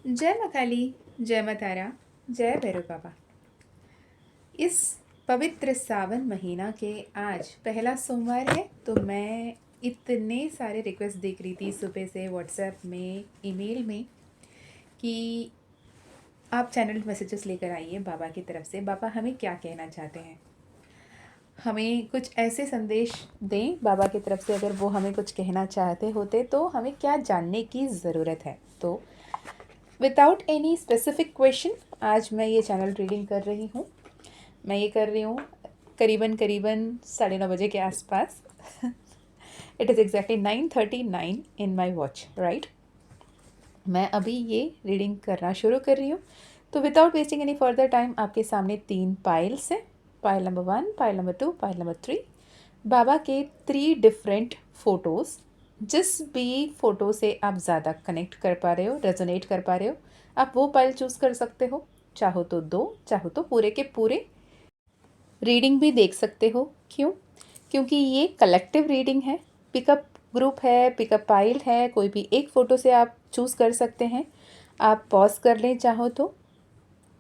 जय माँ काली, जय माँ तारा, जय भैरव बाबा। इस पवित्र सावन महीना के आज पहला सोमवार है, तो मैं इतने सारे रिक्वेस्ट देख रही थी सुबह से व्हाट्सएप में, ईमेल में, कि आप चैनल मैसेजेस लेकर आइए बाबा की तरफ से। बाबा हमें क्या कहना चाहते हैं, हमें कुछ ऐसे संदेश दें बाबा की तरफ से। अगर वो हमें कुछ कहना चाहते होते तो हमें क्या जानने की ज़रूरत है। तो विदाउट एनी स्पेसिफिक क्वेश्चन आज मैं ये चैनल रीडिंग कर रही हूँ। मैं ये कर रही हूँ करीबन 9:30 बजे के आसपास। It is exactly 9:39 in my watch, right. मैं अभी ये रीडिंग करना शुरू कर रही हूँ। तो without wasting any further time आपके सामने 3 पाइल्स हैं। Pile number 1, pile number 2, pile number 3। बाबा के 3 डिफरेंट फ़ोटोज़। जिस भी फ़ोटो से आप ज़्यादा कनेक्ट कर पा रहे हो, रेजोनेट कर पा रहे हो, आप वो पाइल चूज़ कर सकते हो। चाहो तो 2, चाहो तो पूरे के पूरे रीडिंग भी देख सकते हो। क्यों? क्योंकि ये कलेक्टिव रीडिंग है, पिकअप ग्रुप है, पिकअप पाइल है। कोई भी एक फ़ोटो से आप चूज़ कर सकते हैं। आप पॉज कर लें चाहो तो,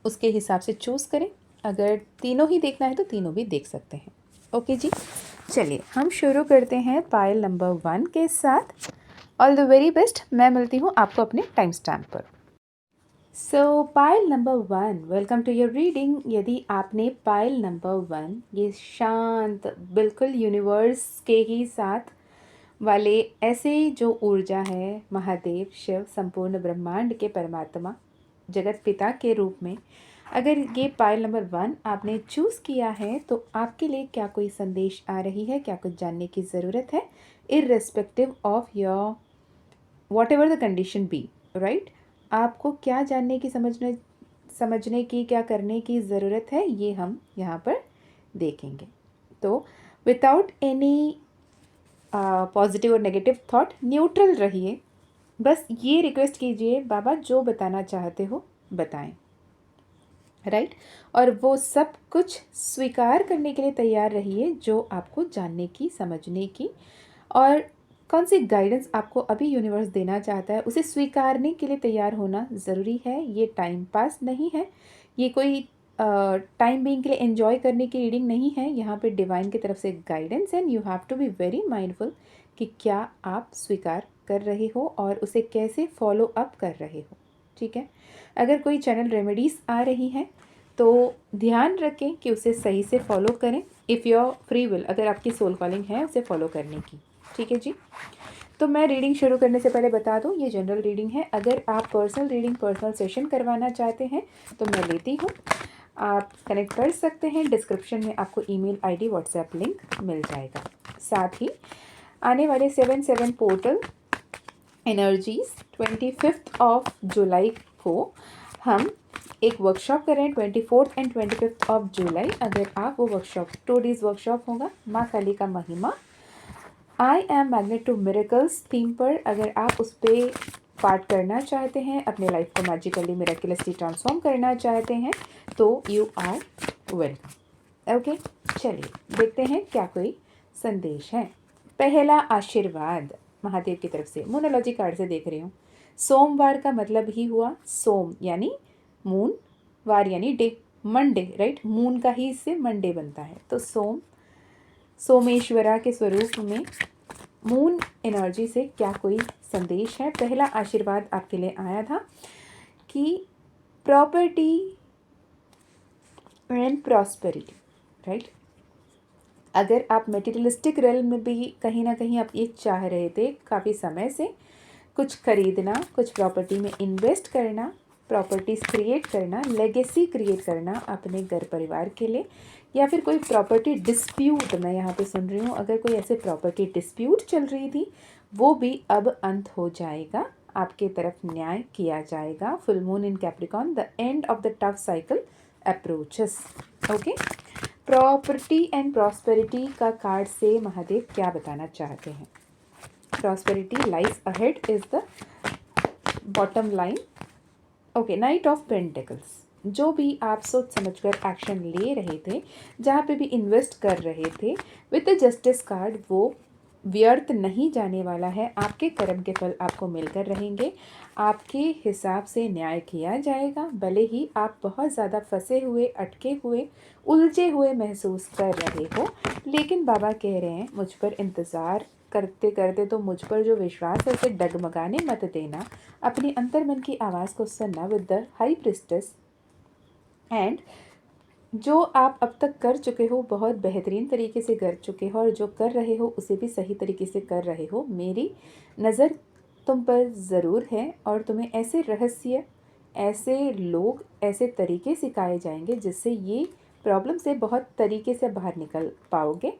उसके हिसाब से चूज़ करें। अगर तीनों ही देखना है तो तीनों भी देख सकते हैं। ओके जी, चलिए हम शुरू करते हैं पाइल नंबर 1 के साथ। All the very best. मैं मिलती हूँ आपको अपने टाइम स्टैम्प पर। So pile number 1, welcome to your reading. यदि आपने पाइल नंबर 1, ये शांत बिल्कुल यूनिवर्स के ही साथ वाले ऐसे जो ऊर्जा है, महादेव शिव संपूर्ण ब्रह्मांड के परमात्मा जगत पिता के रूप में, अगर ये पाइल नंबर 1 आपने चूज़ किया है तो आपके लिए क्या कोई संदेश आ रही है, क्या कुछ जानने की ज़रूरत है, irrespective of your whatever the condition be, right. आपको क्या जानने की, समझने की, क्या करने की ज़रूरत है, ये हम यहाँ पर देखेंगे। तो विदाउट एनी पॉजिटिव और नेगेटिव थॉट, न्यूट्रल रहिए। बस ये रिक्वेस्ट कीजिए, बाबा जो बताना चाहते हो बताएं, राइट। और वो सब कुछ स्वीकार करने के लिए तैयार रहिए जो आपको जानने की, समझने की, और कौन सी गाइडेंस आपको अभी यूनिवर्स देना चाहता है उसे स्वीकारने के लिए तैयार होना ज़रूरी है। ये टाइम पास नहीं है, ये कोई टाइम बीइंग के लिए एंजॉय करने की रीडिंग नहीं है। यहाँ पे डिवाइन की तरफ से guidance, and you have to be very mindful कि क्या आप स्वीकार कर रहे हो और उसे कैसे फॉलो अप कर रहे हो, ठीक है। अगर कोई चैनल रेमेडीज़ आ रही हैं तो ध्यान रखें कि उसे सही से फॉलो करें। इफ़ योर फ्री विल, अगर आपकी सोल कॉलिंग है उसे फॉलो करने की, ठीक है जी। तो मैं रीडिंग शुरू करने से पहले बता दूं, ये जनरल रीडिंग है। अगर आप पर्सनल रीडिंग, पर्सनल सेशन करवाना चाहते हैं तो मैं लेती हूँ, आप कनेक्ट कर सकते हैं। डिस्क्रिप्शन में आपको ईमेल आईडी, व्हाट्सएप लिंक मिल जाएगा। साथ ही आने वाले 7/7 पोर्टल एनर्जीज 25 ऑफ जुलाई को हम एक वर्कशॉप कर रहे हैं, 24 एंड 25 जुलाई। अगर आप वो वर्कशॉप, 2 डेज़ वर्कशॉप होगा, माँ काली का महिमा, I am magnet to miracles theme पर। अगर आप उस पर पार्ट करना चाहते हैं, अपने लाइफ को मैजिकली, मिरेकुलसली ट्रांसफॉर्म करना चाहते हैं, तो यू आर वेलकम। ओके, चलिए देखते हैं क्या कोई संदेश है। पहला आशीर्वाद महादेव की तरफ से, मोनोलॉजी कार्ड से देख रही हूँ। सोमवार का मतलब ही हुआ सोम यानी मून, वार यानी डे, मंडे, राइट। मून का ही इससे मंडे बनता है। तो सोम, सोमेश्वरा के स्वरूप में मून एनर्जी से क्या कोई संदेश है। पहला आशीर्वाद आपके लिए आया था कि प्रॉपर्टी एंड प्रॉस्पेरिटी, राइट। अगर आप मेटीरियलिस्टिक रेल्म में भी कहीं ना कहीं आप ये चाह रहे थे काफ़ी समय से, कुछ खरीदना, कुछ प्रॉपर्टी में इन्वेस्ट करना, प्रॉपर्टीज़ क्रिएट करना, लेगेसी क्रिएट करना अपने घर परिवार के लिए, या फिर कोई प्रॉपर्टी डिस्प्यूट मैं यहाँ पे सुन रही हूँ। अगर कोई ऐसे प्रॉपर्टी डिस्प्यूट चल रही थी, वो भी अब अंत हो जाएगा, आपके तरफ न्याय किया जाएगा। Full moon in Capricorn, the end of the tough cycle approaches. Okay, property and prosperity का कार्ड से महादेव क्या बताना चाहते हैं। Prosperity lies ahead is the bottom line. Okay, night of pentacles. जो भी आप सोच समझकर एक्शन ले रहे थे, जहाँ पे भी इन्वेस्ट कर रहे थे, विद द जस्टिस कार्ड, वो व्यर्थ नहीं जाने वाला है। आपके कर्म के फल आपको मिलकर रहेंगे। आपके हिसाब से न्याय किया जाएगा। भले ही आप बहुत ज़्यादा फंसे हुए, अटके हुए, उलझे हुए महसूस कर रहे हो, लेकिन बाबा कह रहे हैं मुझ पर इंतज़ार करते करते तो मुझ पर जो विश्वास है उसे डगमगाने मत देना। अपनी अंतर्मन की आवाज़ को सुनना with the high priestess, and जो आप अब तक कर चुके हो बहुत बेहतरीन तरीके से कर चुके हो, और जो कर रहे हो उसे भी सही तरीके से कर रहे हो। मेरी नज़र तुम पर ज़रूर है और तुम्हें ऐसे रहस्य, ऐसे लोग, ऐसे तरीके सिखाए जाएंगे जिससे ये प्रॉब्लम से बहुत तरीके से बाहर निकल पाओगे।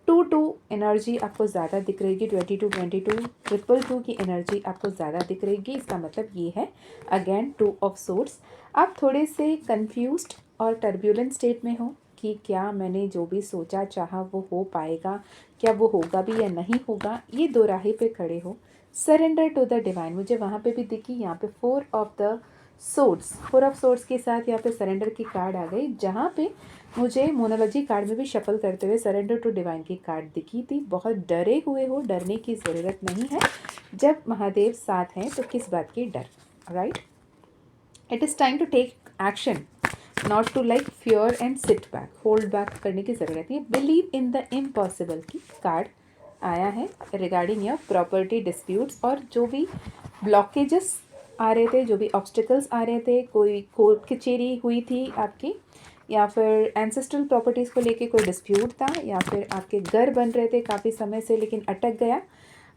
2-2 एनर्जी आपको ज़्यादा दिख रहेगी, 22-22, 222 की एनर्जी आपको ज़्यादा दिख रहेगी। इसका मतलब ये है अगेन 2 ऑफ सोर्ड्स। आप थोड़े से कंफ्यूज्ड और टर्ब्यूलेंट स्टेट में हो कि क्या मैंने जो भी सोचा चाहा वो हो पाएगा, क्या वो होगा भी या नहीं होगा। ये दो राहे पे खड़े हो। सरेंडर टू द डिवाइन, मुझे वहाँ पे भी दिखी, यहाँ पे 4 ऑफ सोर्ड्स के साथ यहाँ पे सरेंडर की कार्ड आ गई, जहाँ पे मुझे मोनोलॉजी कार्ड में भी शफल करते हुए सरेंडर टू डिवाइन की कार्ड दिखी थी। बहुत डरे हुए हो, डरने की ज़रूरत नहीं है। जब महादेव साथ हैं तो किस बात की डर, right? It is time to take action, not to like fear and sit back, hold back करने की ज़रूरत नहीं है। बिलीव इन द इम्पॉसिबल की कार्ड आया है रिगार्डिंग योर प्रॉपर्टी डिस्प्यूट्स, और जो भी ब्लॉकेजेस आ रहे थे, जो भी ऑब्स्टिकल्स आ रहे थे, कोई कोर्ट कचेरी हुई थी आपकी, या फिर एंसेस्ट्रल प्रॉपर्टीज़ को लेके कोई डिस्प्यूट था, या फिर आपके घर बन रहे थे काफ़ी समय से लेकिन अटक गया,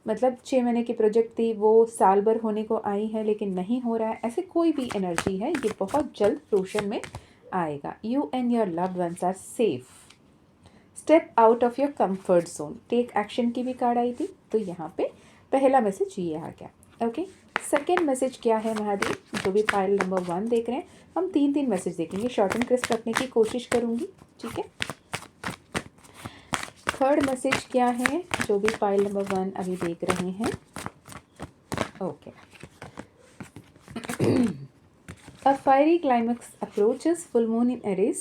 मतलब 6 महीने की प्रोजेक्ट थी वो साल भर होने को आई है लेकिन नहीं हो रहा है, ऐसे कोई भी एनर्जी है, ये बहुत जल्द फ्रूशन में आएगा। You and your loved ones are safe, step out of your comfort zone, take action की भी कार्ड आई थी। तो यहाँ पे पहला मैसेज ये आ गया। ओके, सेकेंड मैसेज क्या है महादेव? जो भी फाइल नंबर 1 देख रहे हैं, हम 3 मैसेज देखेंगे, शॉर्ट एंड क्रिस्प रखने की कोशिश करूँगी, ठीक है। थर्ड मैसेज क्या है जो भी फाइल नंबर 1 अभी देख रहे हैं? Okay, a fiery climax approaches, full moon in Aries.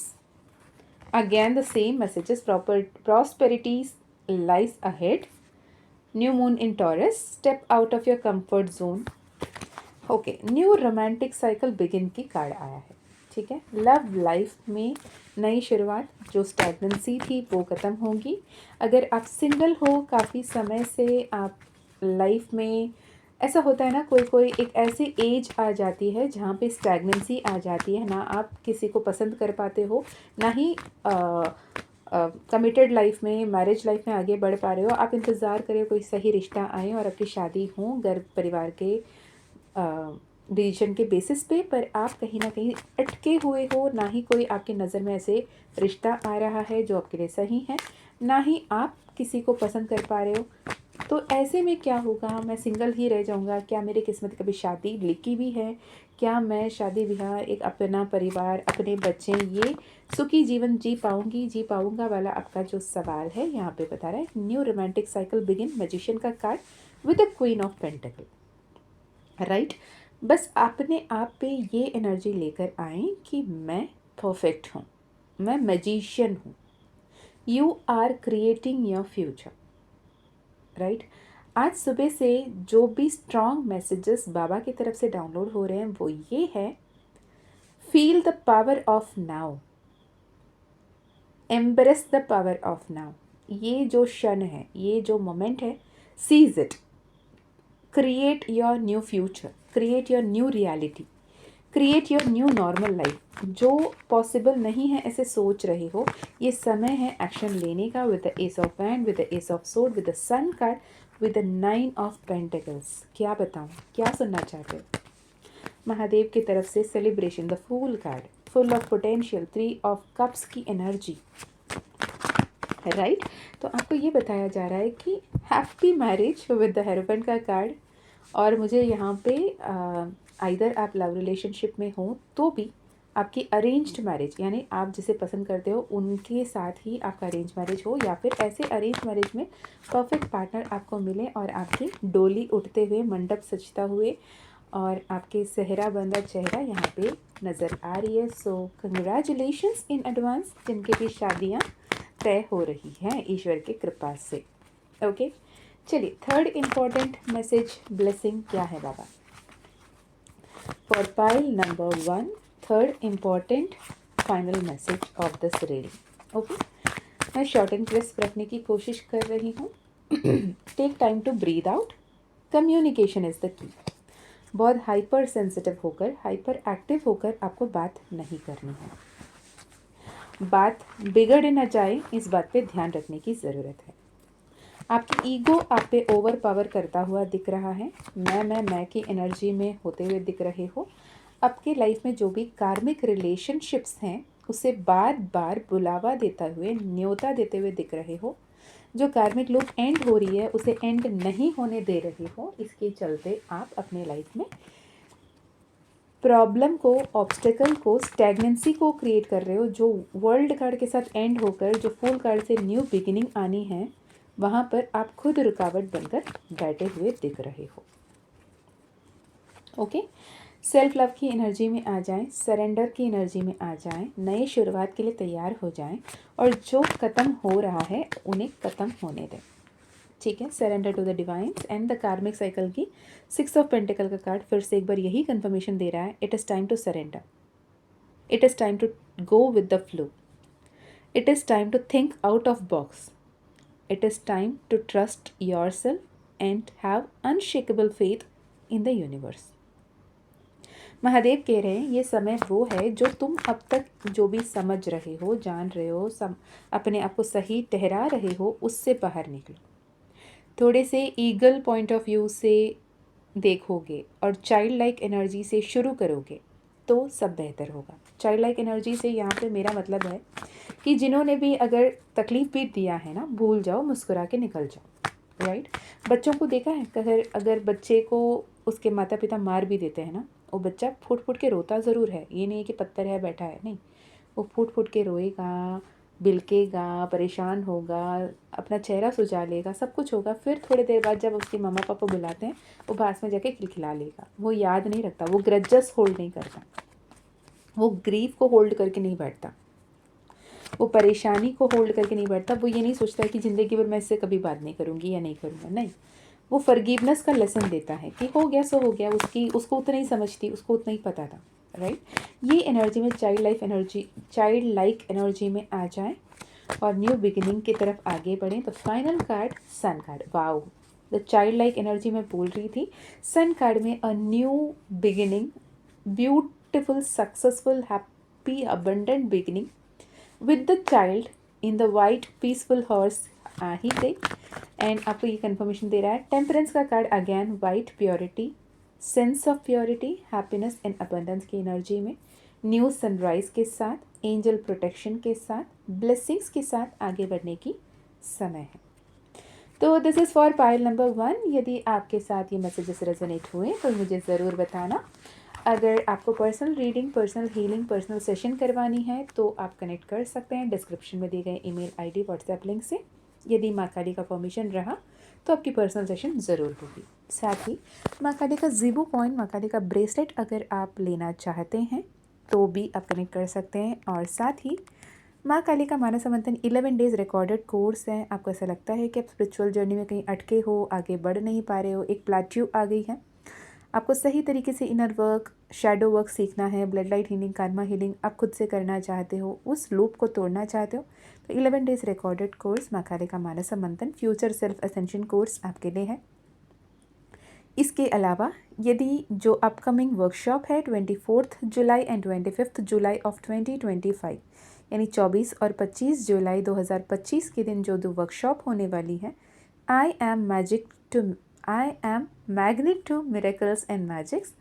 Again the same messages, prosperity lies ahead. New moon in Taurus, step out of your comfort zone. Okay, new romantic cycle begin की card आया है, ठीक है। Love life में नई शुरुआत, जो stagnancy थी वो ख़त्म होगी। अगर आप सिंगल हो काफ़ी समय से, आप लाइफ में ऐसा होता है ना, कोई एक ऐसी एज आ जाती है जहाँ पे स्टैग्नेंसी आ जाती है, ना आप किसी को पसंद कर पाते हो, ना ही कमिटेड लाइफ में, मैरिज लाइफ में आगे बढ़ पा रहे हो। आप इंतज़ार करें कोई सही रिश्ता आए और आपकी शादी हो घर परिवार के डिसीजन के बेसिस पे, पर आप कहीं ना कहीं अटके हुए हो, ना ही कोई आपकी नज़र में ऐसे रिश्ता आ रहा है जो आपके लिए सही है, ना ही आप किसी को पसंद कर पा रहे हो। तो ऐसे में क्या होगा? मैं सिंगल ही रह जाऊंगा क्या? मेरी किस्मत कभी शादी लिखी भी है क्या? मैं शादी ब्याह, एक अपना परिवार, अपने बच्चे, ये सुखी जीवन जी पाऊंगा वाला आपका जो सवाल है यहाँ पे बता रहा है। New romantic cycle begin, magician का card with the queen of pentacles, right. बस अपने आप पे ये एनर्जी लेकर आए कि मैं परफेक्ट हूँ, मैं मैजिशियन हूँ। You are creating your future, right. आज सुबह से जो भी स्ट्रॉन्ग मैसेजेस बाबा की तरफ से डाउनलोड हो रहे हैं वो ये है, feel the power of now, embrace the power of now. ये जो क्षण है, ये जो मोमेंट है, sees it, create your new future, create your new reality, create your new normal life. जो पॉसिबल नहीं है ऐसे सोच रहे हो, ये समय है एक्शन लेने का। With the ace of wand, with the ace of sword, with the sun card, with the 9 of pentacles. क्या बताऊँ, क्या सुनना चाहते हो? महादेव की तरफ से celebration, the fool card, full of potential, 3 of cups की एनर्जी, राइट। तो आपको ये बताया जा रहा है कि happy marriage with the hierophant का कार्ड। और मुझे यहाँ पे आइदर आप लव रिलेशनशिप में हो तो भी आपकी अरेंज्ड मैरिज, यानी आप जिसे पसंद करते हो उनके साथ ही आपका अरेंज मैरिज हो, या फिर ऐसे अरेंज मैरिज में परफेक्ट पार्टनर आपको मिले और आपकी डोली उठते हुए, मंडप सजता हुए और आपके सेहरा बंदा चेहरा यहाँ पे नज़र आ रही है। सो कंग्रेचुलेशंस इन एडवांस जिनके भी शादियाँ तय हो रही हैं ईश्वर की कृपा से। ओके, चलिए थर्ड इम्पॉर्टेंट मैसेज, ब्लेसिंग क्या है बाबा? for pile number 1, third important final message of this reading. Okay, मैं शॉर्ट एंड क्रिस्प रखने की कोशिश कर रही हूँ. Take time to breathe out. Communication is the key. बहुत हाइपर सेंसिटिव होकर, हाइपर एक्टिव होकर आपको बात नहीं करनी है. बात बिगड़ न जाए, इस बात पे ध्यान रखने की ज़रूरत है. आपकी ईगो आप पे ओवर पावर करता हुआ दिख रहा है. मैं की एनर्जी में होते हुए दिख रहे हो. आपके लाइफ में जो भी कार्मिक रिलेशनशिप्स हैं उसे बार बार बुलावा देता हुए, न्योता देते हुए दिख रहे हो. जो कार्मिक लूप एंड हो रही है उसे एंड नहीं होने दे रहे हो. इसके चलते आप अपने लाइफ में प्रॉब्लम को, ऑब्स्टेकल को, स्टैग्नेंसी को क्रिएट कर रहे हो. जो वर्ल्ड कार्ड के साथ एंड होकर जो फूल कार्ड से न्यू बिगिनिंग आनी है, वहाँ पर आप खुद रुकावट बनकर बैठे हुए दिख रहे हो. ओके, सेल्फ लव की एनर्जी में आ जाएं, सरेंडर की एनर्जी में आ जाएं, नए शुरुआत के लिए तैयार हो जाएं और जो ख़त्म हो रहा है उन्हें ख़त्म होने दें. ठीक है, surrender to the divines and the karmic cycle की 6 ऑफ पेंटिकल का कार्ड फिर से एक बार यही कंफर्मेशन दे रहा है. It is time to surrender. It is time to go with the flow. It is time to think out of box. It is time to trust yourself and have unshakable faith in the universe. Mahadev कह रहे हैं ये समय वो है जो तुम अब तक जो भी समझ रहे हो, जान रहे हो, अपने आप को सही ठहरा रहे हो, उससे बाहर निकलो. थोड़े से ईगल पॉइंट ऑफ व्यू से देखोगे और चाइल्ड लाइक एनर्जी से शुरू करोगे तो सब बेहतर होगा. चाइल्ड लाइक एनर्जी से यहाँ पे मेरा मतलब है कि जिन्होंने भी अगर तकलीफ़ भी दिया है ना, भूल जाओ, मुस्कुरा के निकल जाओ. राइट. बच्चों को देखा है, अगर बच्चे को उसके माता पिता मार भी देते हैं ना, वो बच्चा फूट फूट के रोता ज़रूर है. ये नहीं है कि पत्थर है बैठा है, नहीं. वो फूट फूट के रोएगा, बिलकेगा, परेशान होगा, अपना चेहरा सुझा लेगा, सब कुछ होगा. फिर थोड़ी देर बाद जब उसके मम्मा पापा बुलाते हैं, वो पास में जाके खिलखिला लेगा. वो याद नहीं रखता, वो ग्रजेस होल्ड नहीं करता, वो ग्रीफ को होल्ड करके नहीं बैठता, वो परेशानी को होल्ड करके नहीं बैठता. वो ये नहीं सोचता है कि ज़िंदगी भर मैं इससे कभी बात नहीं करूँगी या नहीं करूँगा. नहीं, वो फॉरगिवनेस का लेसन देता है कि हो गया सो हो गया. उसको उतना ही समझती, उसको उतना ही पता था. राइट. ये एनर्जी में चाइल्ड लाइक एनर्जी में आ जाए और न्यू बिगिनिंग की तरफ आगे बढ़ें. तो final card sun card. Wow, the child like energy में बोल रही थी. सन कार्ड में a new beginning, beautiful, successful, happy, abundant beginning with the child in the white peaceful horse आ ही गई. एंड आपको ये कंफर्मेशन दे रहा है. टेम्परेंस का card again white, purity, sense of purity, happiness and abundance की एनर्जी में न्यू सनराइज के साथ, एंजल प्रोटेक्शन के साथ, ब्लेसिंग्स के साथ आगे बढ़ने की समय है. तो this is for pile number 1. यदि आपके साथ ये मैसेजेस रेजोनेट हुए तो मुझे ज़रूर बताना. अगर आपको personal reading, personal healing, personal session करवानी है तो आप कनेक्ट कर सकते हैं डिस्क्रिप्शन में दिए गए ईमेल आईडी, व्हाट्सएप लिंक से. यदि माँ काली का परमिशन रहा तो आपकी पर्सनल सेशन ज़रूर होगी. साथ ही माँ काली का ज़ीबू कॉइन, माँ काली का ब्रेसलेट अगर आप लेना चाहते हैं तो भी आप कनेक्ट कर सकते हैं. और साथ ही माँ काली का मानस मंथन 11 डेज़ रिकॉर्डेड कोर्स है. आपको ऐसा लगता है कि आप स्पिरिचुअल जर्नी में कहीं अटके हो, आगे बढ़ नहीं पा रहे हो, एक प्लेट्यू आ गई है, आपको सही तरीके से इनर वर्क, शैडो वर्क सीखना है, blood light healing, Karma healing आप खुद से करना चाहते हो, उस लूप को तोड़ना चाहते हो, तो 11 डेज़ रिकॉर्डेड कोर्स माँ काली का मानस मंथन फ्यूचर सेल्फ असेंशन कोर्स आपके लिए है. इसके अलावा यदि जो अपकमिंग वर्कशॉप है 24 जुलाई एंड 25 जुलाई ऑफ 2025, यानी 24 और 25 जुलाई 2025 के दिन जो 2 वर्कशॉप होने वाली है, I am magnet to miracles and magics,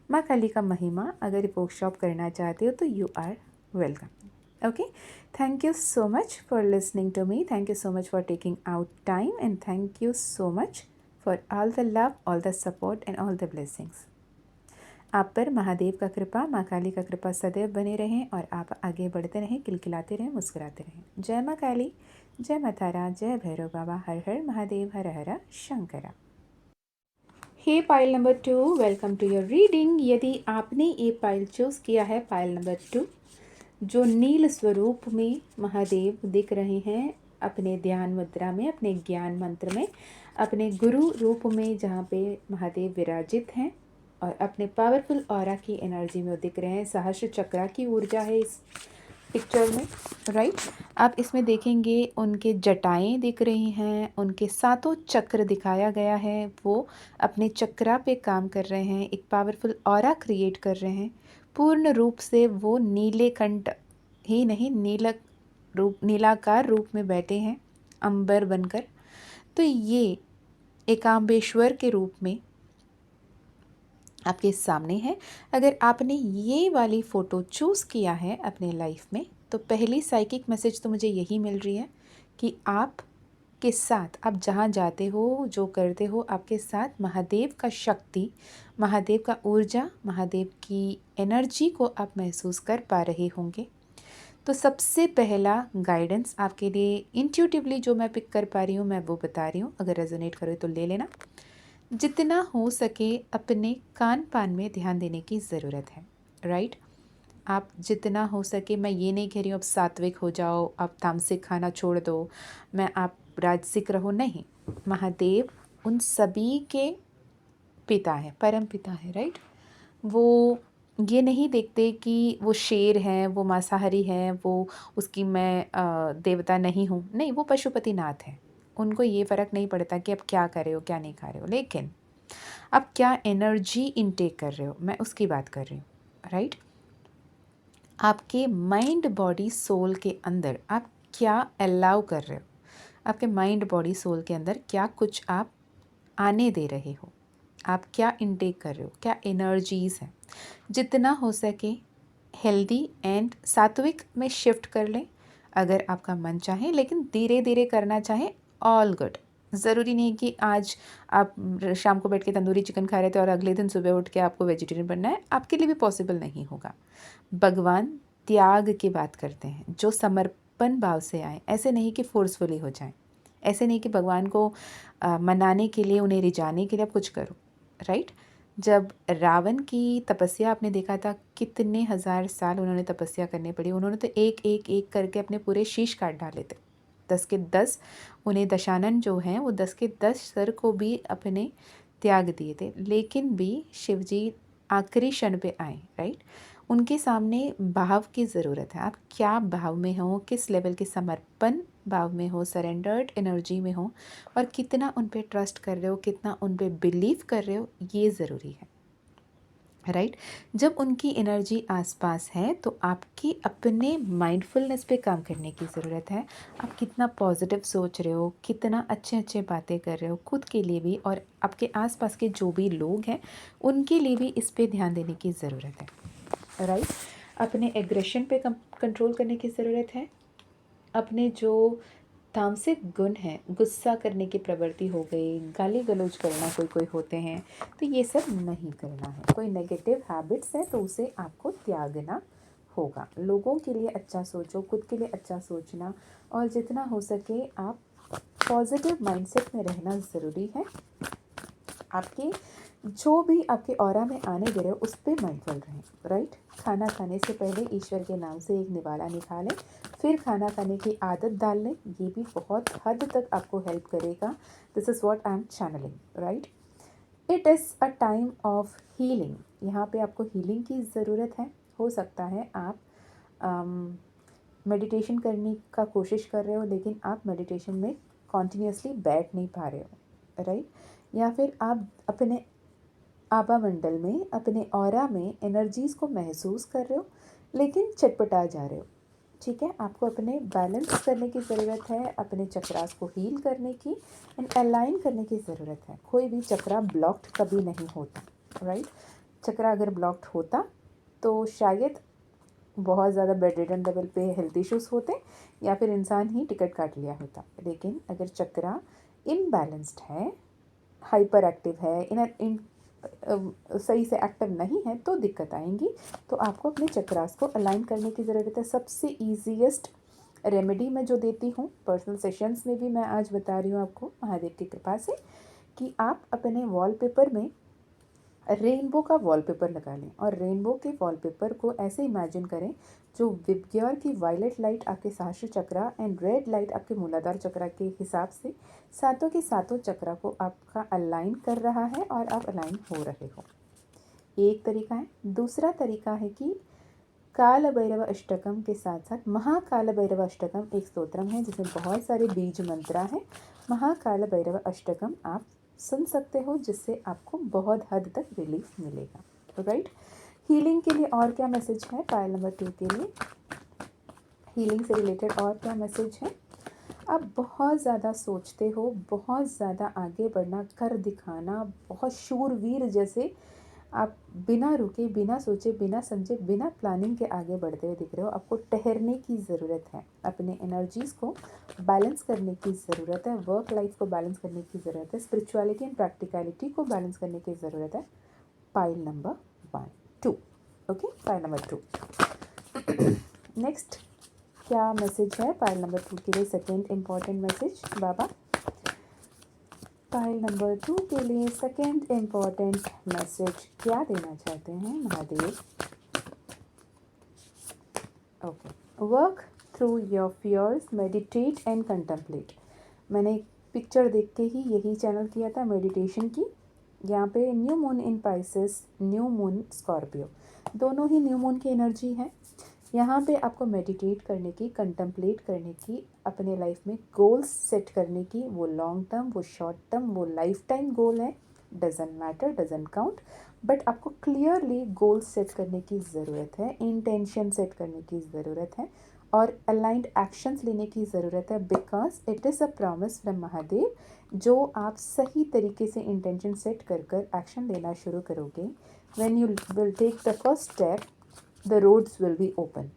माँ काली का महिमा. अगर वर्कशॉप करना चाहते हो तो you are welcome. Okay, thank you so much for listening to me. Thank you so much for taking out time, and thank you so much for all the love, all the support and all the blessings. आप पर महादेव का कृपा, माँ काली का कृपा सदैव बने रहें और आप आगे बढ़ते रहें, खिलखिलाते रहें, मुस्कुराते रहें. जय माँ काली, जय माँ तारा, जय भैरव बाबा, हर हर महादेव, हर हर Shankara. Hey pile number 2, welcome to your reading. यदि आपने ये पाइल चूज़ किया है, पाइल नंबर 2, जो नील स्वरूप में महादेव दिख रहे हैं अपने ध्यान मुद्रा में, अपने ज्ञान मंत्र में, अपने गुरु रूप में जहाँ पे महादेव विराजित हैं, और अपने पावरफुल ऑरा की एनर्जी में वो दिख रहे हैं। सहस्त्र चक्रा की ऊर्जा है इस पिक्चर में, राइट। आप इसमें देखेंगे उनके जटाएं दिख रही हैं, उनके सातों चक्र दिखाया गया है। वो अपने चक्रा पे काम कर रहे हैं, एक पावरफुल ऑरा क्रिएट कर रहे हैं। पूर्ण रूप से वो नीलेकंठ ही नहीं, नीलाकार रूप में बैठे हैं, अंबर बनकर। तो ये एकाम्बेश्वर के रूप में आपके सामने है। अगर आपने ये वाली फ़ोटो चूज़ किया है अपने लाइफ में, तो पहली साइकिक मैसेज तो मुझे यही मिल रही है कि आप के साथ, आप जहाँ जाते हो, जो करते हो, आपके साथ महादेव का शक्ति, महादेव का ऊर्जा, महादेव की एनर्जी को आप महसूस कर पा रहे होंगे। तो सबसे पहला गाइडेंस आपके लिए इंट्यूटिवली जो मैं पिक कर पा रही हूँ, मैं वो बता रही हूँ। अगर रेजोनेट करे तो ले लेना। जितना हो सके अपने कान पान में ध्यान देने की ज़रूरत है, राइट। आप जितना हो सके, मैं ये नहीं कह रही हूँ आप सात्विक हो जाओ, आप तामसिक खाना छोड़ दो, मैं आप राजसिक रहो, नहीं। महादेव उन सभी के पिता है, परम पिता है, राइट। वो ये नहीं देखते कि वो शेर हैं, वो मांसाहारी हैं, वो उसकी मैं देवता नहीं हूँ, नहीं, वो पशुपतिनाथ हैं। उनको ये फ़र्क नहीं पड़ता कि आप क्या कर रहे हो, क्या नहीं खा रहे हो, लेकिन आप क्या एनर्जी इनटेक कर रहे हो, मैं उसकी बात कर रही हूँ, राइट। आपके माइंड बॉडी सोल के अंदर आप क्या अलाउ कर रहे हो, आपके माइंड बॉडी सोल के अंदर क्या कुछ आप आने दे रहे हो, आप क्या इनटेक कर रहे हो, क्या एनर्जीज़ हैं। जितना हो सके हेल्दी एंड सात्विक में शिफ्ट कर लें अगर आपका मन चाहे, लेकिन धीरे धीरे करना चाहे, ऑल गुड। ज़रूरी नहीं कि आज आप शाम को बैठ के तंदूरी चिकन खा रहे थे और अगले दिन सुबह उठ के आपको वेजिटेरियन बनना है, आपके लिए भी पॉसिबल नहीं होगा। भगवान त्याग की बात करते हैं, जो समर्पण भाव से आए, ऐसे नहीं कि फोर्सफुली हो जाए, ऐसे नहीं कि भगवान को मनाने के लिए, उन्हें रिझाने के लिए आप कुछ करो, राइट। जब रावण की तपस्या आपने देखा था, कितने हज़ार साल उन्होंने तपस्या करनी पड़ी, उन्होंने तो एक एक एक करके अपने पूरे शीश काट डाले थे, 10 के 10, उन्हें दशानन जो हैं वो 10 के 10 सर को भी अपने त्याग दिए थे, लेकिन भी शिवजी आखिरी क्षण पे आए, राइट। उनके सामने भाव की ज़रूरत है, आप क्या भाव में हो, किस लेवल के समर्पण भाव में हो, सरेंडर्ड एनर्जी में हो, और कितना उन पे ट्रस्ट कर रहे हो, कितना उन पे बिलीव कर रहे हो, ये ज़रूरी है, राइट। जब उनकी एनर्जी आसपास है तो आपकी अपने माइंडफुलनेस पे काम करने की ज़रूरत है। आप कितना पॉजिटिव सोच रहे हो, कितना अच्छे अच्छे बातें कर रहे हो, खुद के लिए भी और आपके आसपास के जो भी लोग हैं उनके लिए भी इस पे ध्यान देने की ज़रूरत है, राइट। अपने एग्रेशन पे कंट्रोल करने की ज़रूरत है। अपने जो तामसिक गुण हैं, गुस्सा करने की प्रवृत्ति हो गई, गाली गलौज करना कोई कोई होते हैं, तो ये सब नहीं करना है। कोई नेगेटिव हैबिट्स है तो उसे आपको त्यागना होगा। लोगों के लिए अच्छा सोचो, खुद के लिए अच्छा सोचना, और जितना हो सके आप पॉजिटिव माइंडसेट में रहना ज़रूरी है। आपके जो भी आपके ऑरा में आने दे रहे हो उस पर माइंडफुल रहें, राइट। खाना खाने से पहले ईश्वर के नाम से एक निवाला निकालें, फिर खाना खाने की आदत डाल लें, ये भी बहुत हद तक आपको हेल्प करेगा। This is what I am channeling, right. It is a time of healing. यहाँ पे आपको हीलिंग की ज़रूरत है। हो सकता है आप मेडिटेशन करने का कोशिश कर रहे हो, लेकिन आप मेडिटेशन में कॉन्टीन्यूसली बैठ नहीं पा रहे हो, राइट। या फिर आप अपने आभा मंडल में, अपने ऑरा में एनर्जीज़ को महसूस कर रहे हो लेकिन चटपटा जा रहे हो, ठीक है। आपको अपने बैलेंस करने की ज़रूरत है, अपने चक्रास को हील करने की एंड अलाइन करने की ज़रूरत है। कोई भी चक्रा ब्लॉक्ड कभी नहीं होता, राइट। चक्रा अगर ब्लॉक्ड होता तो शायद बहुत ज़्यादा बेड रिडन लेवल पे हेल्थ इश्यूज़ होते, या फिर इंसान ही टिकट काट लिया होता। लेकिन अगर चक्रा इनबैलेंस्ड है, हाइपर एक्टिव है, इन सही से एक्टिव नहीं है, तो दिक्कत आएंगी। तो आपको अपने चक्रास को अलाइन करने की ज़रूरत है। सबसे ईजीएस्ट रेमेडी मैं जो देती हूँ पर्सनल सेशंस में भी, मैं आज बता रही हूँ आपको महादेव की कृपा से, कि आप अपने वॉलपेपर में रेनबो का वॉलपेपर लगा लें, और रेनबो के वॉलपेपर को ऐसे इमेजिन करें जो विबग्योर की वायलेट लाइट आपके सहस्त्र चक्रा एंड रेड लाइट आपके मूलाधार चक्रा के हिसाब से सातों के सातों चक्रा को आपका अलाइन कर रहा है और आप अलाइन हो रहे हो। एक तरीका है। दूसरा तरीका है कि काल भैरव अष्टकम के साथ साथ महाकाल भैरव अष्टकम एक स्तोत्रम है जिसमें बहुत सारे बीज मंत्रा है। महाकाल भैरव अष्टकम आप सुन सकते हो जिससे आपको बहुत हद तक रिलीफ मिलेगा। राइट। हीलिंग के लिए और क्या मैसेज है पायल नंबर 2 के लिए? हीलिंग से रिलेटेड और क्या मैसेज है? आप बहुत ज़्यादा सोचते हो, बहुत ज़्यादा आगे बढ़ना, कर दिखाना, बहुत शूरवीर जैसे आप बिना रुके, बिना सोचे, बिना समझे, बिना प्लानिंग के आगे बढ़ते हुए दिख रहे हो। आपको ठहरने की ज़रूरत है, अपने एनर्जीज़ को बैलेंस करने की ज़रूरत है, वर्क लाइफ को बैलेंस करने की ज़रूरत है, स्पिरिचुअलिटी एंड प्रैक्टिकलिटी को बैलेंस करने की ज़रूरत है। Pile number 2। Okay, pile number 2। Next क्या मैसेज है पाइल नंबर 2 के लिए? सेकेंड इम्पॉर्टेंट मैसेज बाबा पाइल नंबर 2 के लिए सेकेंड इम्पॉर्टेंट मैसेज क्या देना चाहते हैं Mahadev? Okay, work through your fears, meditate and contemplate. मैंने एक पिक्चर देख के ही यही चैनल किया था मेडिटेशन की। यहाँ पे न्यू मून इन पाइसेस, न्यू मून स्कॉर्पियो, दोनों ही न्यू मून की एनर्जी है। यहाँ पे आपको मेडिटेट करने की, कंटेम्पलेट करने की, अपने लाइफ में गोल्स सेट करने की, वो लॉन्ग टर्म, वो शॉर्ट टर्म, वो लाइफ टाइम गोल है, doesn't matter, doesn't count, but आपको क्लियरली गोल्स सेट करने की ज़रूरत है, इंटेंशन सेट करने की ज़रूरत है और अलाइंड एक्शंस लेने की ज़रूरत है, because it is a promise from Mahadev. जो आप सही तरीके से इंटेंशन सेट कर कर एक्शन लेना शुरू करोगे, when you will take the first step, the roads will be open.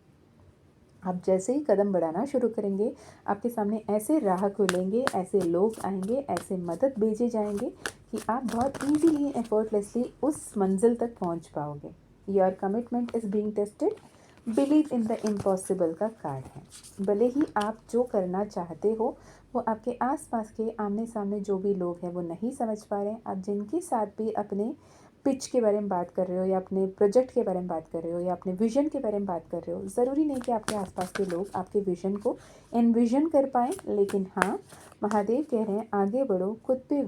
आप जैसे ही कदम बढ़ाना शुरू करेंगे, आपके सामने ऐसे राह खुलेंगे, ऐसे लोग आएंगे, ऐसे मदद भेजे जाएंगे कि आप बहुत ईजीली, एफर्टलेसली उस मंजिल तक पहुंच पाओगे। Your commitment is being tested, believe in the impossible का कार्ड है। भले ही आप जो करना चाहते हो वो आपके आसपास के आमने सामने जो भी लोग हैं वो नहीं समझ पा रहे हैं, आप जिनके साथ भी अपने पिच के बारे में बात कर रहे हो या अपने प्रोजेक्ट के बारे में बात कर रहे हो या अपने विजन के बारे में बात कर रहे हो, ज़रूरी नहीं कि आपके आसपास के लोग आपके विजन को एनविजन कर पाएँ, लेकिन हाँ, महादेव कह रहे हैं आगे बढ़ो, खुद पे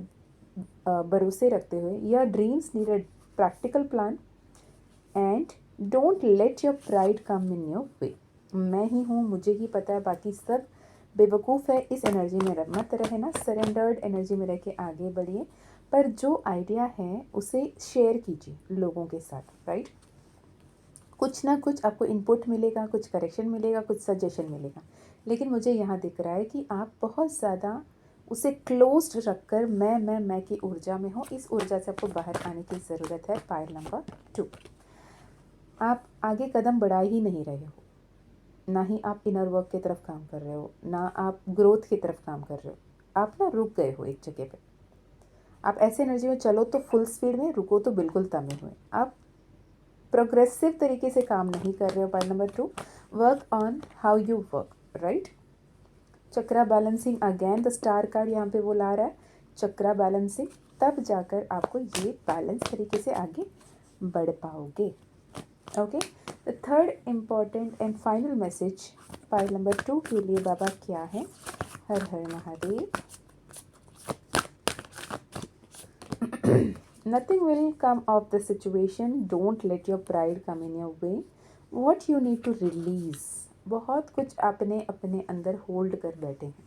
भरोसे रखते हुए। Your dreams need a practical plan and don't let your pride come in your way. मैं ही हूँ, मुझे ही पता है, बाकी सब बेवकूफ़ है, इस एनर्जी में मत रहना, सरेंडर्ड एनर्जी में रह के आगे बढ़िए। पर जो आइडिया है उसे शेयर कीजिए लोगों के साथ, राइट। कुछ ना कुछ आपको इनपुट मिलेगा, कुछ करेक्शन मिलेगा, कुछ सजेशन मिलेगा, लेकिन मुझे यहाँ दिख रहा है कि आप बहुत ज़्यादा उसे क्लोज्ड रखकर मैं की ऊर्जा में हो। इस ऊर्जा से आपको बाहर आने की ज़रूरत है। पाइल नंबर 2, आप आगे कदम बढ़ा ही नहीं रहे हो, ना ही आप इनर वर्क की तरफ काम कर रहे हो, ना आप ग्रोथ की तरफ काम कर रहे हो, आप ना रुक गए हो एक जगह पे। आप ऐसे एनर्जी में चलो तो फुल स्पीड में, रुको तो बिल्कुल तमे हुए। आप प्रोग्रेसिव तरीके से काम नहीं कर रहे हो। Point number 2, work on how you work, right. Chakra balancing, again the star card यहाँ पे वो ला रहा है, चक्रा बैलेंसिंग, तब जाकर आपको ये बैलेंस तरीके से आगे बढ़ पाओगे। Okay, the third important and final message pile number 2 के लिए बाबा क्या है? हर हर Mahadev. Nothing will come of the situation. Don't let your pride come in your way. What you need to release. बहुत कुछ आपने अपने अंदर होल्ड कर बैठे हैं,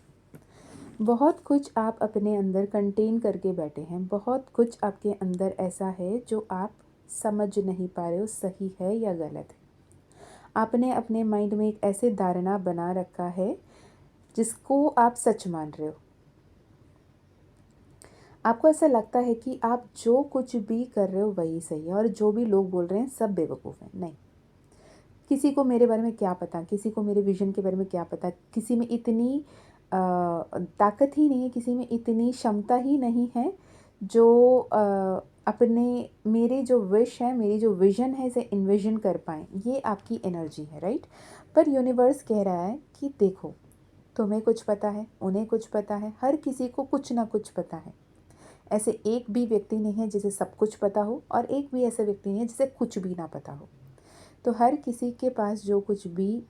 बहुत कुछ आप अपने अंदर कंटेन करके बैठे हैं, बहुत कुछ आपके अंदर ऐसा है जो आप समझ नहीं पा रहे हो सही है या गलत है। आपने अपने माइंड में एक ऐसे धारणा बना रखा है जिसको आप सच मान रहे हो। आपको ऐसा लगता है कि आप जो कुछ भी कर रहे हो वही सही है और जो भी लोग बोल रहे हैं सब बेवकूफ़ हैं। नहीं, किसी को मेरे बारे में क्या पता, किसी को मेरे विज़न के बारे में क्या पता, किसी में इतनी ताकत ही नहीं है, किसी में इतनी क्षमता ही नहीं है जो अपने मेरे जो विश है, मेरी जो विज़न है इसे इन्विजन कर पाएँ। ये आपकी एनर्जी है, राइट। पर यूनिवर्स कह रहा है कि देखो, तुम्हें कुछ पता है, उन्हें कुछ पता है, हर किसी को कुछ ना कुछ पता है। ऐसे एक भी व्यक्ति नहीं है जिसे सब कुछ पता हो और एक भी ऐसा व्यक्ति नहीं है जिसे कुछ भी ना पता हो। तो हर किसी के पास जो कुछ भी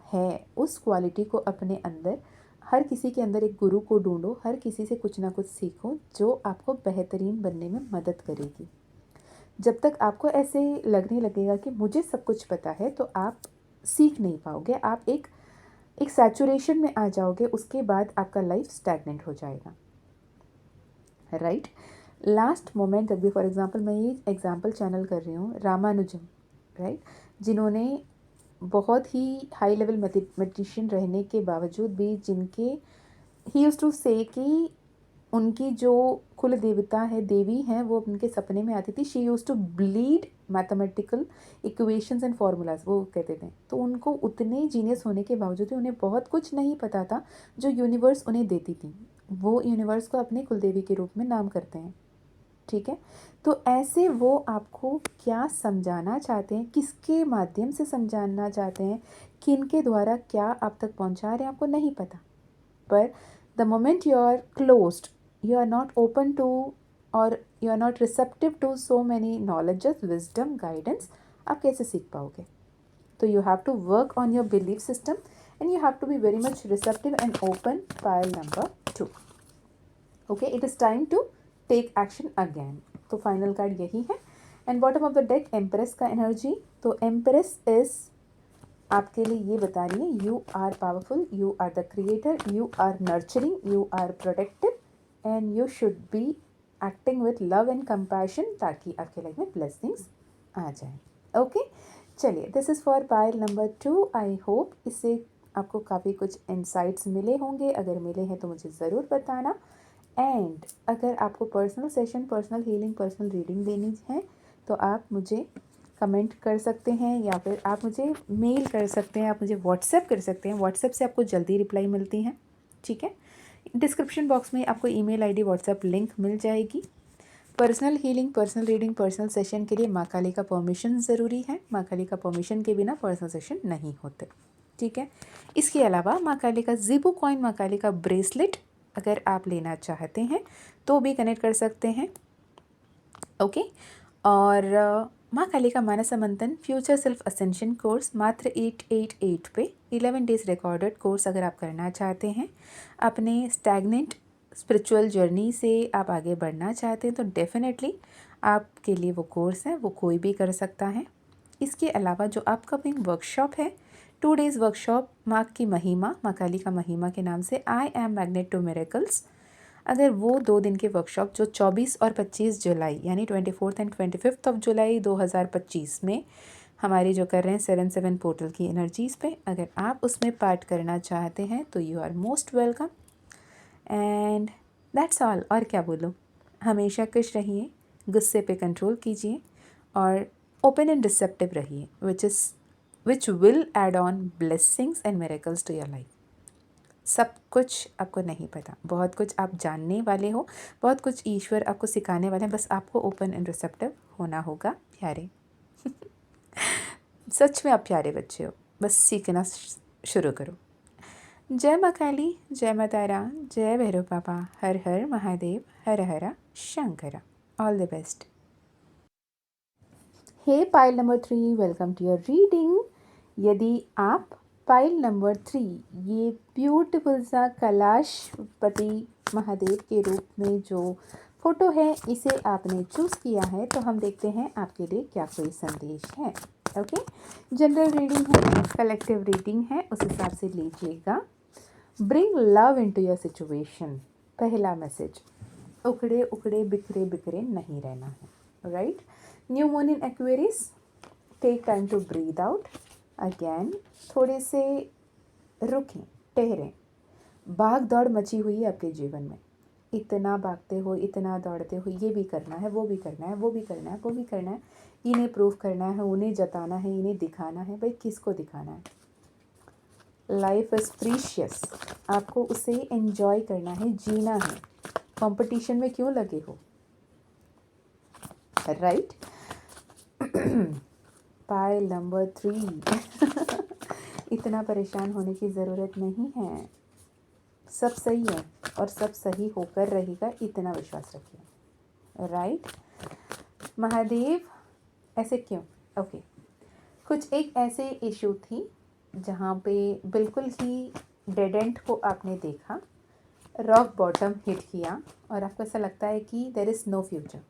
है उस क्वालिटी को अपने अंदर, हर किसी के अंदर एक गुरु को ढूंढो, हर किसी से कुछ ना कुछ सीखो जो आपको बेहतरीन बनने में मदद करेगी। जब तक आपको ऐसे लगने लगेगा कि मुझे सब कुछ पता है, तो आप सीख नहीं पाओगे, आप एक सैचुरेशन में आ जाओगे, उसके बाद आपका लाइफ स्टैगनेंट हो जाएगा, राइट। लास्ट मोमेंट अभी फॉर एग्जांपल मैं ये एग्जांपल चैनल कर रही हूँ रामानुजम, राइट, जिन्होंने बहुत ही हाई लेवल मैथमेटिशियन रहने के बावजूद भी जिनके ही यूज्ड टू से कि उनकी जो कुल देवता है, देवी हैं, वो उनके सपने में आती थी। She used to bleed mathematical equations and formulas, वो कहते थे। तो उनको उतने जीनियस होने के बावजूद भी उन्हें बहुत कुछ नहीं पता था जो यूनिवर्स उन्हें देती थी। वो यूनिवर्स को अपने कुलदेवी के रूप में नाम करते हैं, ठीक है। तो ऐसे वो आपको क्या समझाना चाहते हैं, किसके माध्यम से समझाना चाहते हैं, किनके द्वारा क्या आप तक पहुंचा रहे हैं, आपको नहीं पता। पर the moment you are closed, you are not open to, or you are not receptive to so many knowledges, wisdom, guidance, आप कैसे सीख पाओगे? तो you have to work on your belief system and you have to be very much receptive and open. Pile number 2. Okay, it is time to take action again. तो final card यही है। And bottom of the deck empress का energy. तो empress is आपके लिए ये बता रही है, you are powerful, you are the creator, you are nurturing, you are protective and you should be acting with love and compassion, ताकि आपके लाइफ में ब्लेसिंग्स आ जाए। ओके, चलिए, this is for pile number 2। I hope इससे आपको काफ़ी कुछ इंसाइट्स मिले होंगे। अगर मिले हैं तो मुझे ज़रूर बताना। एंड अगर आपको personal session, personal healing, personal reading लेनी है तो आप मुझे कमेंट कर सकते हैं, या फिर आप मुझे मेल कर सकते हैं, आप मुझे व्हाट्सएप कर सकते हैं। व्हाट्सएप से आपको जल्दी रिप्लाई मिलती हैं, ठीक है। डिस्क्रिप्शन बॉक्स में आपको ईमेल आईडी, व्हाट्सएप लिंक मिल जाएगी। Personal healing, personal reading, personal session के लिए माँ काली का परमिशन ज़रूरी है। माँ काली का परमिशन के बिना पर्सनल सेशन नहीं होते, ठीक है। इसके अलावा माँ काली का ज़ीबू कॉइन, माँ काली का ब्रेसलेट अगर आप लेना चाहते हैं तो भी कनेक्ट कर सकते हैं, ओके। और माँ काली का मानस मंथन फ्यूचर सेल्फ असेंशन कोर्स मात्र 888 पे 11 डेज रिकॉर्डेड कोर्स अगर आप करना चाहते हैं, अपने स्टैगनेंट स्पिरिचुअल जर्नी से आप आगे बढ़ना चाहते हैं, तो डेफिनेटली आपके लिए वो कोर्स है, वो कोई भी कर सकता है। इसके अलावा जो अपकमिंग वर्कशॉप है, 2 डेज़ वर्कशॉप माँ की महिमा, माँ काली का महिमा के नाम से, I am magnet to miracles, अगर वो 2 दिन के वर्कशॉप जो 24 और 25 जुलाई यानी 24 एंड 25 ऑफ जुलाई 2025 में हमारी जो कर रहे हैं 7/7 पोर्टल की एनर्जीज़ पे, अगर आप उसमें पार्ट करना चाहते हैं तो you are most welcome. And that's all. और क्या बोलूँ, हमेशा खुश रहिए, गुस्से पे कंट्रोल कीजिए और ओपन एंड रिसेप्टिव रहिए, which will add on blessings and miracles to your life. सब कुछ आपको नहीं पता, बहुत कुछ आप जानने वाले हो, बहुत कुछ ईश्वर आपको सिखाने वाले हैं, बस आपको ओपन एंड रिसेप्टिव होना होगा, प्यारे। सच में आप प्यारे बच्चे हो, बस सीखना शुरू करो। जय माँ काली, जय माँ तारा, जय भैरव बाबा, हर हर Mahadev, Har Hara Shankara. All the best. Hey pile number 3, welcome to your reading. यदि आप पाइल नंबर 3, ये ब्यूटीफुल सा कैलाशपति महादेव के रूप में जो फोटो है, इसे आपने चूज़ किया है, तो हम देखते हैं आपके लिए क्या कोई संदेश है। ओके, जनरल रीडिंग है, कलेक्टिव रीडिंग है, उस हिसाब से लीजिएगा। Bring love into your situation. पहला मैसेज, उखड़े उखड़े बिखरे बिखरे नहीं रहना है, right. New moon in Aquarius, take time to breathe out. Again थोड़े से रुकें, ठहरें। भाग दौड़ मची हुई है आपके जीवन में, इतना भागते हो, इतना दौड़ते हो, ये भी करना है, वो भी करना है, वो भी करना है, वो भी करना है, इन्हें प्रूव करना है, उन्हें जताना है, इन्हें दिखाना है। भाई किसको दिखाना है? लाइफ इज़ प्रीशियस, आपको उसे एंजॉय करना है, जीना है। कंपटीशन में क्यों लगे हो, राइट। Pile number 3। इतना परेशान होने की ज़रूरत नहीं है, सब सही है और सब सही होकर रहेगा, इतना विश्वास रखिए, राइट। महादेव ऐसे क्यों? ओके, कुछ एक ऐसे इशू थी जहाँ पे बिल्कुल ही डेड एंड को आपने देखा, रॉक बॉटम हिट किया और आपको ऐसा लगता है कि देयर इज़ नो फ्यूचर।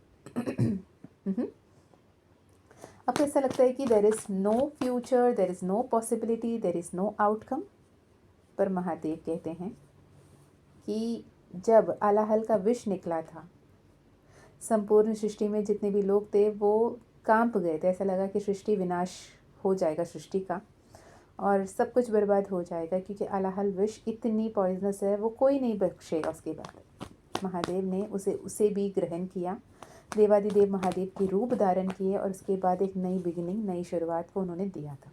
आपको ऐसा लगता है कि there is no future, there is no possibility, there is no outcome, पर महादेव कहते हैं कि जब आलाहल का विष निकला था, संपूर्ण सृष्टि में जितने भी लोग थे वो कांप गए थे। ऐसा लगा कि सृष्टि विनाश हो जाएगा सृष्टि का, और सब कुछ बर्बाद हो जाएगा, क्योंकि आलाहल विष इतनी पॉइजनस है, वो कोई नहीं बख्शेगा उसके बाद। महादेव ने उसे भी ग्रहण किया, देवादिदेव महादेव के रूप धारण किए, और उसके बाद एक नई बिगिनिंग, नई शुरुआत को उन्होंने दिया था।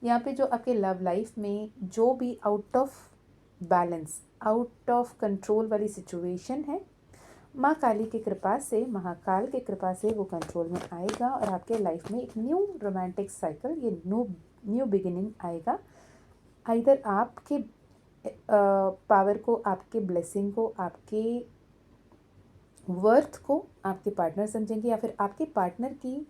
यहाँ पे जो आपके लव लाइफ में जो भी out of balance, out of control वाली सिचुएशन है, माँ काली की कृपा से, महाकाल की कृपा से वो कंट्रोल में आएगा, और आपके लाइफ में एक न्यू रोमांटिक साइकिल, ये न्यू बिगिनिंग आएगा। आइदर आपके पावर को, आपके ब्लेसिंग को, आपके वर्थ को आपके पार्टनर समझेंगे, या फिर आपके पार्टनर की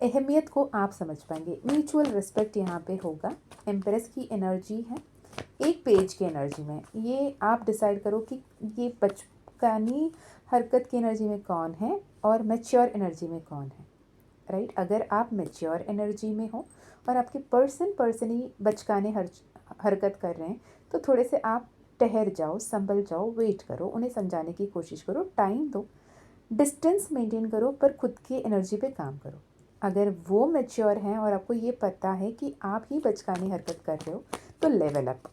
अहमियत को आप समझ पाएंगे। म्यूचुअल रिस्पेक्ट यहाँ पे होगा। एम्प्रेस की एनर्जी है, एक पेज की एनर्जी में। ये आप डिसाइड करो कि ये बचकानी हरकत की एनर्जी में कौन है और मैच्योर एनर्जी में कौन है, राइट। अगर आप मैच्योर एनर्जी में हो और आपके पर्सन ही बचकाने हरकत कर रहे हैं, तो थोड़े से आप ठहर जाओ, संभल जाओ, वेट करो, उन्हें समझाने की कोशिश करो, टाइम दो, डिस्टेंस मेंटेन करो, पर खुद की एनर्जी पे काम करो। अगर वो मैच्योर हैं और आपको ये पता है कि आप ही बचकानी हरकत कर रहे हो, तो लेवल अप।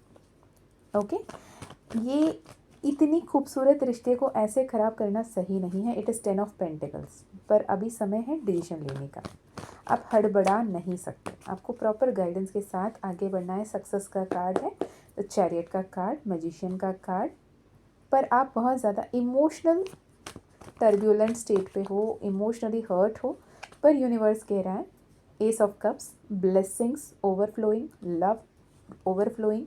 ओके, ये इतनी खूबसूरत रिश्ते को ऐसे ख़राब करना सही नहीं है। इट इज़ 10 ऑफ पेंटिकल्स, पर अभी समय है डिसीजन लेने का। आप हड़बड़ा नहीं सकते, आपको प्रॉपर गाइडेंस के साथ आगे बढ़ना है। सक्सेस का कार्ड है, तो चैरियट का कार्ड, मैजिशियन का कार्ड, पर आप बहुत ज़्यादा इमोशनल टर्ब्यूलेंट स्टेट पे हो, इमोशनली हर्ट हो, पर यूनिवर्स कह रहा है S of cups, blessings overflowing, love overflowing,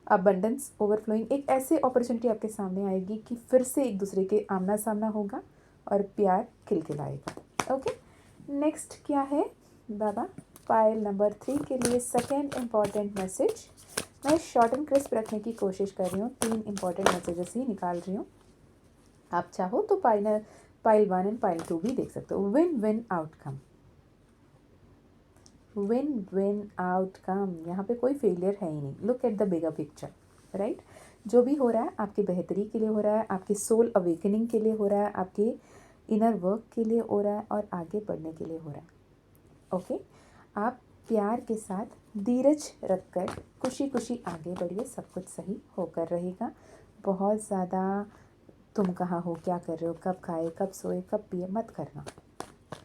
abundance overflowing. एक ऐसी अपॉर्चुनिटी आपके सामने आएगी कि फिर से एक दूसरे के आमना सामना होगा और प्यार खिलखिलाएगा। ओके, नेक्स्ट क्या है बाबा? पाइल नंबर 3 के लिए सेकेंड इम्पॉर्टेंट मैसेज। मैं शॉर्ट एंड क्रिस्प रखने की कोशिश कर रही हूँ, 3 इम्पॉर्टेंट मैसेजेस ही निकाल रही हूँ। आप चाहो तो पाइल 1 एंड पाइल 2 भी देख सकते हो। Win win outcome, win win outcome, यहाँ पे कोई फेलियर है ही नहीं। Look at the bigger picture, right. जो भी हो रहा है आपकी बेहतरी के लिए हो रहा है, आपकी सोल अवेकनिंग के लिए हो रहा है, आपके इनर वर्क के लिए हो रहा है, और आगे बढ़ने के लिए हो रहा है। ओके, आप प्यार के साथ धीरज रखकर खुशी खुशी आगे बढ़िए, सब कुछ सही होकर रहेगा। बहुत ज़्यादा तुम कहाँ हो, क्या कर रहे हो, कब खाए, कब सोए, कब पिए मत करना।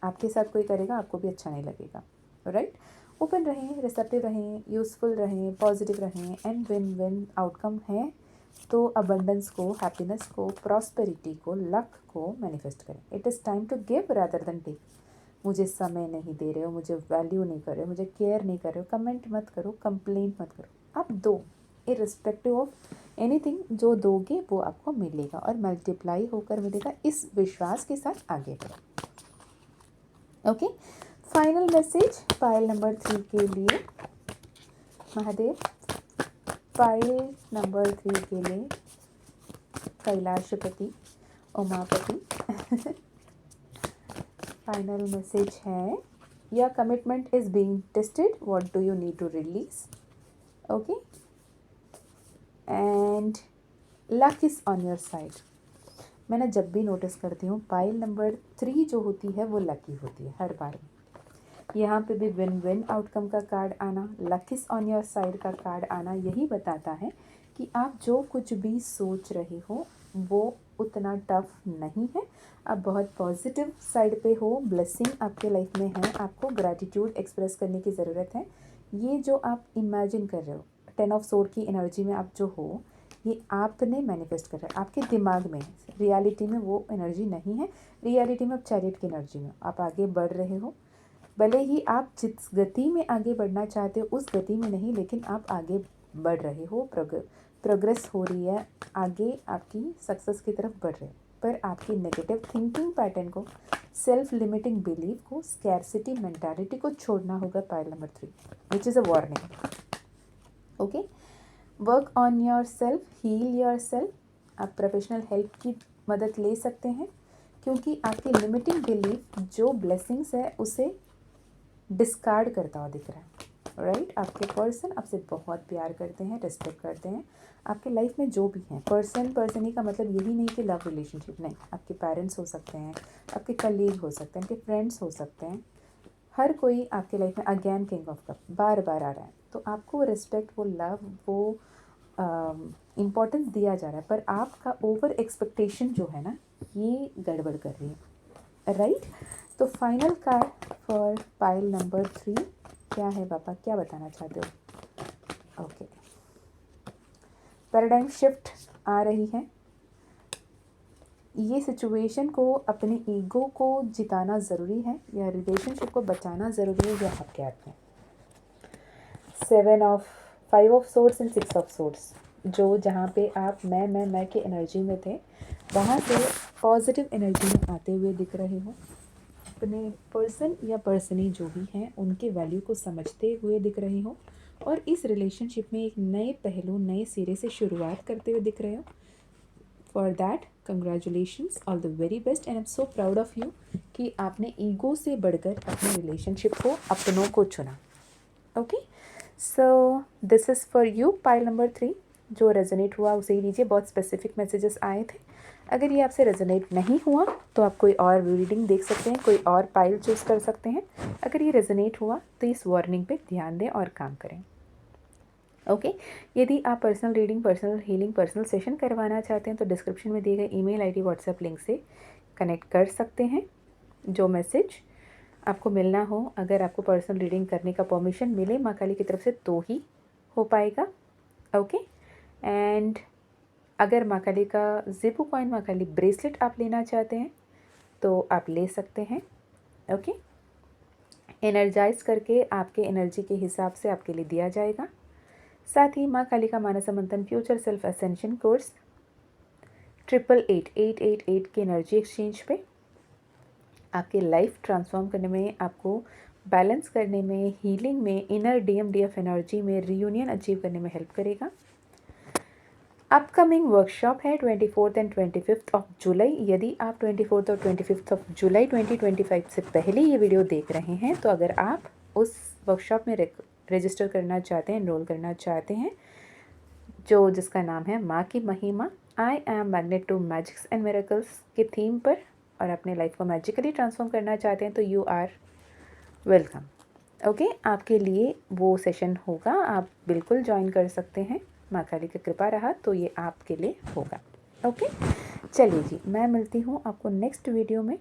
आपके साथ कोई करेगा आपको भी अच्छा नहीं लगेगा, राइट। ओपन रहें, रिसेप्टिव रहें, यूज़फुल रहें, पॉजिटिव रहें, एंड विन विन आउटकम है। तो अबंडेंस को, हैप्पीनेस को, प्रॉस्पेरिटी को, लक को मैनिफेस्ट करें। It is time to give rather than take. मुझे समय नहीं दे रहे हो, मुझे वैल्यू नहीं कर रहे हो, मुझे केयर नहीं कर रहे हो, कमेंट मत करो, कंप्लेंट मत करो, आप दो। इर्रिस्पेक्टिव ऑफ एनीथिंग, जो दोगे वो आपको मिलेगा और मल्टीप्लाई होकर मिलेगा। इस विश्वास के साथ आगे बढ़ो। Okay, final message pile number 3 के लिए। महादेव, पाइल नंबर 3 के लिए कैलाशपति, उमापति फाइनल मैसेज है, your commitment is being tested, what do you need to release. Okay, and luck is on your side. मैंने जब भी नोटिस करती हूँ पाइल नंबर 3 जो होती है वो लकी होती है हर बार। यहाँ पे भी विन विन आउटकम का कार्ड आना, luck is on your side का कार्ड आना, यही बताता है कि आप जो कुछ भी सोच रहे हो वो उतना टफ नहीं है। आप बहुत पॉजिटिव साइड पे हो, ब्लेसिंग आपके लाइफ में है, आपको ग्रैटिट्यूड एक्सप्रेस करने की ज़रूरत है। ये जो आप इमेजिन कर रहे हो 10 ऑफ सोर्ड की एनर्जी में आप जो हो, ये आपने मैनिफेस्ट कर रहा है, आपके दिमाग में। रियलिटी में वो एनर्जी नहीं है, रियलिटी में आप चैरियट की एनर्जी में आप आगे बढ़ रहे हो। भले ही आप जिस गति में आगे बढ़ना चाहते हो उस गति में नहीं, लेकिन आप आगे बढ़ रहे हो, प्रोग्रेस हो रही है, आगे आपकी सक्सेस की तरफ बढ़ रहे हो। पर आपकी नेगेटिव थिंकिंग पैटर्न को, सेल्फ लिमिटिंग बिलीफ को, स्कैरसिटी मेंटालिटी को छोड़ना होगा। Pile number 3 which is a warning. Okay, work on your self, heal your self. आप प्रोफेशनल हेल्प की मदद ले सकते हैं, क्योंकि आपकी लिमिटिंग बिलीफ जो ब्लेसिंग्स है उसे डिस्कार्ड करता हुआ दिख रहा है, राइट। आपके पर्सन आपसे बहुत प्यार करते हैं, रिस्पेक्ट करते हैं। आपके लाइफ में जो भी हैं पर्सन ही का मतलब यही नहीं कि लव रिलेशनशिप, नहीं। आपके पेरेंट्स हो सकते हैं, आपके कलीग हो सकते हैं, आपके फ्रेंड्स हो सकते हैं, हर कोई आपके लाइफ में अगेन किंग ऑफ कप बार बार आ रहा है। तो आपको वो रिस्पेक्ट, वो लव, वो इम्पोर्टेंस दिया जा रहा है, पर आपका ओवर एक्सपेक्टेशन जो है ना, ये गड़बड़ कर रही है, राइट। तो final card for pile number 3 क्या है पापा, क्या बताना चाहते हो? ओके, पैराडाइम शिफ्ट आ रही है। ये सिचुएशन को, अपने ईगो को जिताना ज़रूरी है, या रिलेशनशिप को बचाना ज़रूरी है, या आप क्या हैं। 5 of swords and 6 of swords, जो जहाँ पे आप मैं के एनर्जी में थे, वहाँ से पॉजिटिव एनर्जी में आते हुए दिख रहे हो। अपने पर्सन या पर्सनी जो भी हैं उनके वैल्यू को समझते हुए दिख रहे हो, और इस रिलेशनशिप में एक नए पहलू, नए सिरे से शुरुआत करते हुए दिख रहे हो। For that congratulations, all the very best, and I am so proud of you कि आपने ईगो से बढ़कर अपने रिलेशनशिप को, अपनों को चुना। Okay, so this is for you pile number 3। जो रेजोनेट हुआ उसे ही लीजिए, बहुत स्पेसिफिक मैसेजेस आए थे। अगर ये आपसे रेजोनेट नहीं हुआ तो आप कोई और रीडिंग देख सकते हैं, कोई और पाइल चूज़ कर सकते हैं। अगर ये रेजोनेट हुआ तो इस वार्निंग पे ध्यान दें और काम करें। ओके, यदि आप personal reading, personal healing, personal session करवाना चाहते हैं तो डिस्क्रिप्शन में दिए गए ईमेल आईडी, व्हाट्सएप लिंक से कनेक्ट कर सकते हैं। जो मैसेज आपको मिलना हो, अगर आपको पर्सनल रीडिंग करने का परमिशन मिले माँ काली की तरफ से, तो ही हो पाएगा। ओके, एंड अगर माँ काली का ज़िपू कॉइन, माँ काली ब्रेसलेट आप लेना चाहते हैं तो आप ले सकते हैं। ओके, एनर्जाइज करके आपके एनर्जी के हिसाब से आपके लिए दिया जाएगा। साथ ही माँ काली का मानस मंथन फ्यूचर सेल्फ असेंशन कोर्स 888 के एनर्जी एक्सचेंज पे आपके लाइफ ट्रांसफॉर्म करने में, आपको बैलेंस करने में, हीलिंग में, इनर DMDF एनर्जी में रीयूनियन अचीव करने में हेल्प करेगा। अपकमिंग वर्कशॉप है 24 एंड 25 ऑफ जुलाई। यदि आप 24 और 25 ऑफ जुलाई 2025 से पहले ये वीडियो देख रहे हैं तो अगर आप उस वर्कशॉप में रजिस्टर करना चाहते हैं, एनरोल करना चाहते हैं, जिसका नाम है माँ की महिमा, I am magnet to magics and miracles के थीम पर, और अपने लाइफ को मैजिकली ट्रांसफॉर्म करना चाहते हैं तो यू आर वेलकम। ओके, आपके लिए वो सेशन होगा, आप बिल्कुल ज्वाइन कर सकते हैं। माँ काली की कृपा रहा तो ये आपके लिए होगा। ओके, चलिए जी, मैं मिलती हूँ आपको नेक्स्ट वीडियो में।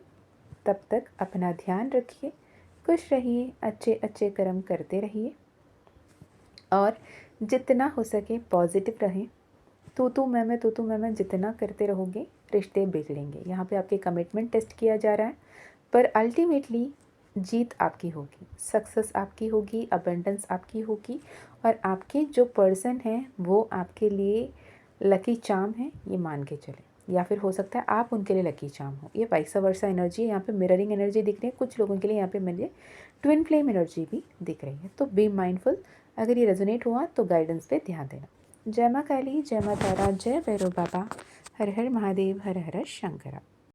तब तक अपना ध्यान रखिए, खुश रहिए, अच्छे अच्छे कर्म करते रहिए, और जितना हो सके पॉजिटिव रहें। तू मैं जितना करते रहोगे रिश्ते बिगड़ेंगे। यहाँ पे आपके कमिटमेंट टेस्ट किया जा रहा है, पर अल्टीमेटली जीत आपकी होगी, सक्सेस आपकी होगी, अबंडेंस आपकी होगी, और आपके जो पर्सन हैं वो आपके लिए लकी चार्म है, ये मान के चले। या फिर हो सकता है आप उनके लिए लकी चार्म हो। ये वाइस वर्सा एनर्जी, यहाँ पे मिररिंग एनर्जी दिख रही है कुछ लोगों के लिए। यहाँ पे मुझे ट्विन फ्लेम एनर्जी भी दिख रही है। तो बी माइंडफुल। अगर ये रेजोनेट हुआ तो गाइडेंस पे ध्यान देना। जय माँ काली, जय माँ तारा, जय भैरव बाबा, हर हर महादेव, हर हर शंकरा।